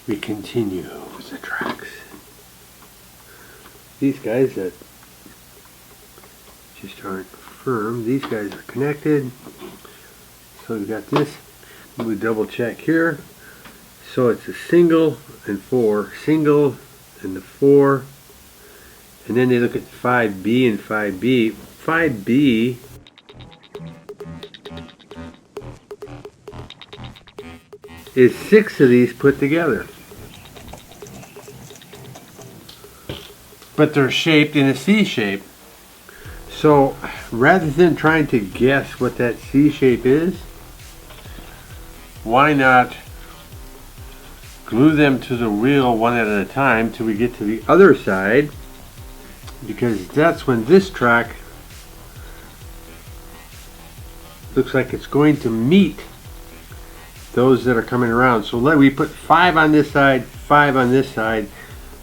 we continue with the tracks. These guys that just aren't firm, these guys are connected. So we've got this. We double check here. So it's a single and 4, single and the 4. And then they look at 5B and 5B. 5B is 6 of these put together. But they're shaped in a C shape. So rather than trying to guess what that C shape is, why not glue them to the wheel one at a time till we get to the other side, because that's when this track looks like it's going to meet those that are coming around. So we put 5 on this side, 5 on this side,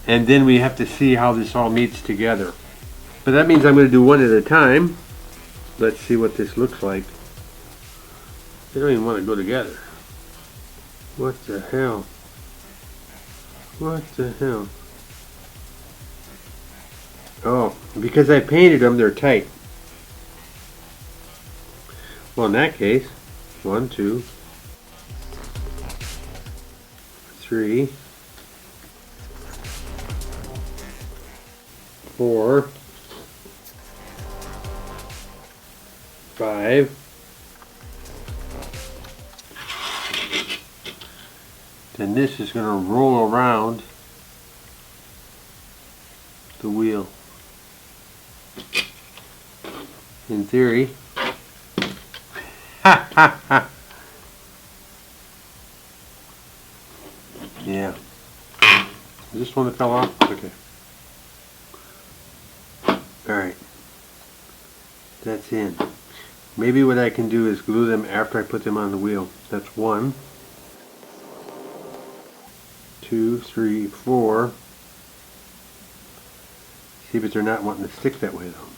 and then we have to see how this all meets together. But that means I'm going to do one at a time. Let's see what this looks like. They don't even want to go together. What the hell? What the hell? Oh, because I painted them, they're tight. Well, in that case, 1, 2, 3, 4, 5. Then this is going to roll around the wheel. In theory. Ha ha ha. Yeah. Is this one that fell off? Okay. Alright. That's in. Maybe what I can do is glue them after I put them on the wheel. That's 1, 2, 3, 4. See, but they're not wanting to stick that way though.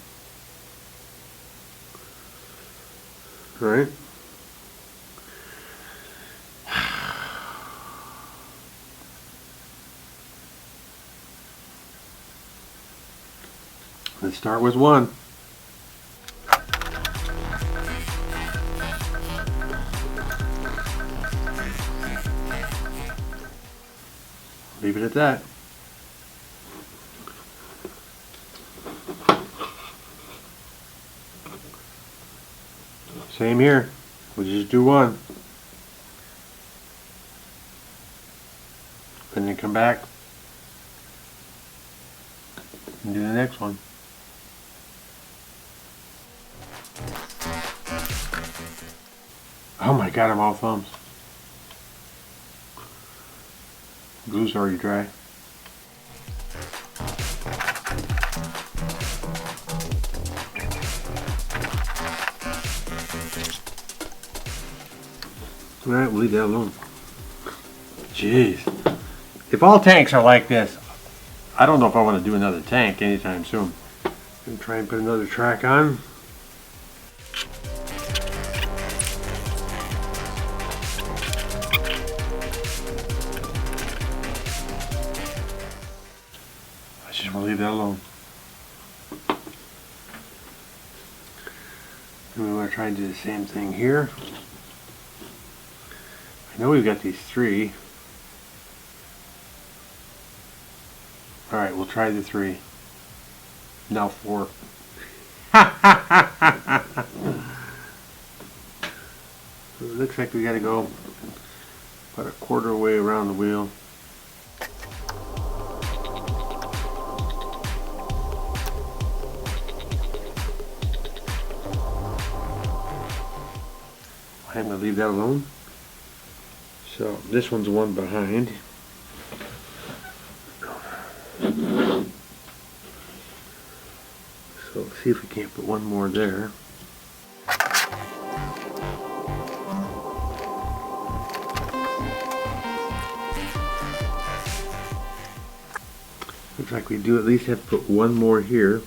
Alright. Let's start with 1. Leave it at that. Same here. We'll just do 1. And then come back and do the next one. Oh my god, I'm all thumbs. Glue's already dry. Alright, we'll leave that alone. Jeez. If all tanks are like this, I don't know if I want to do another tank anytime soon. I'm going to try and put another track on. I just want to leave that alone. And we want to try and do the same thing here. I know we've got these 3. Alright, we'll try the 3. Now 4. So it looks like we got to go about a quarter way around the wheel. I'm going to leave that alone. So this one's one behind. So let's see if we can't put one more there. Looks like we do at least have to put one more here.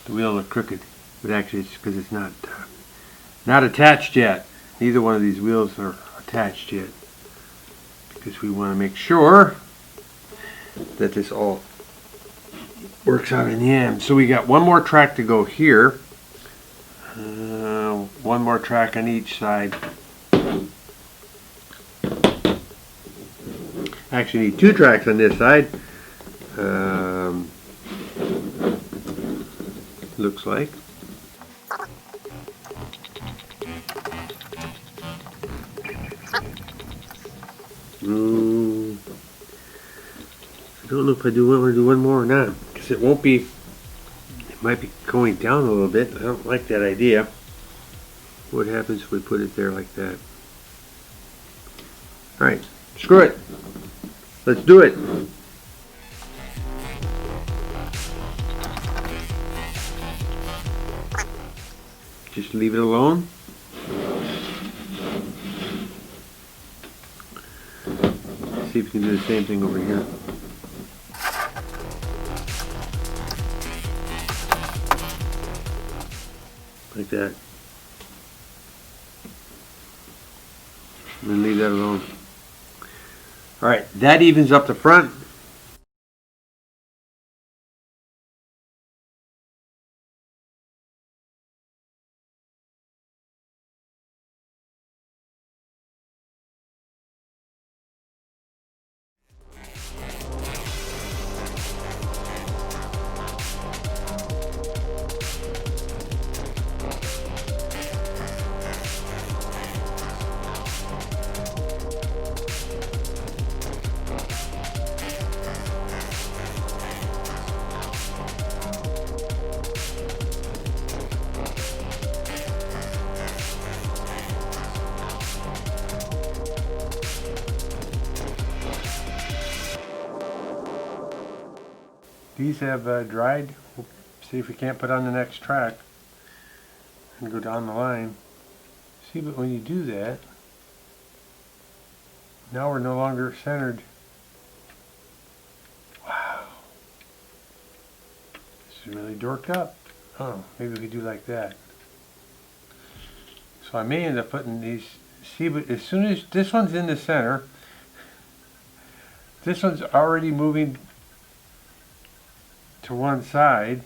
The wheels are crooked, but actually it's because it's not attached yet. Neither one of these wheels are attached yet, because we want to make sure that this all works out in the end. So we got one more track to go here, one more track on each side. Actually need two tracks on this side. Looks like. I don't know if I want to do one more or not, because it won't be, it might be going down a little bit. I don't like that idea. What happens if we put it there like that? Alright, screw it. Let's do it. Just leave it alone. See if we can do the same thing over here. Like that. And then leave that alone. Alright, that evens up the front. These have dried. We'll see if we can't put on the next track and go down the line. See, but when you do that, now we're no longer centered. Wow. This is really dorked up. Oh, maybe we could do like that. So I may end up putting these, see, but as soon as this one's in the center, this one's already moving to one side.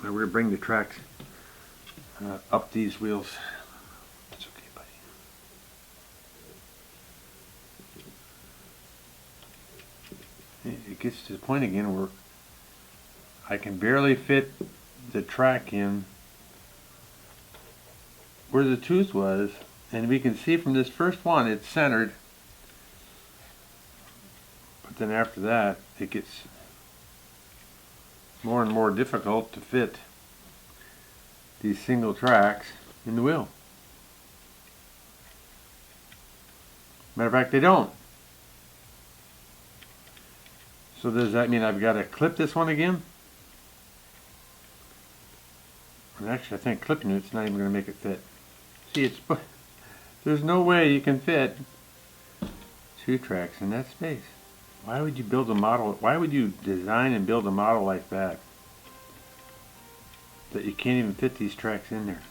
We're going to bring the tracks up these wheels. That's okay, buddy. It gets to the point again where I can barely fit the track in where the tooth was, and we can see from this first one it's centered, but then after that it gets more and more difficult to fit these single tracks in the wheel. Matter of fact, they don't. So does that mean I've got to clip this one again? And actually, I think clipping it's not even going to make it fit. See, there's no way you can fit two tracks in that space. Why would you build a model? Why would you design and build a model like that? That you can't even fit these tracks in there?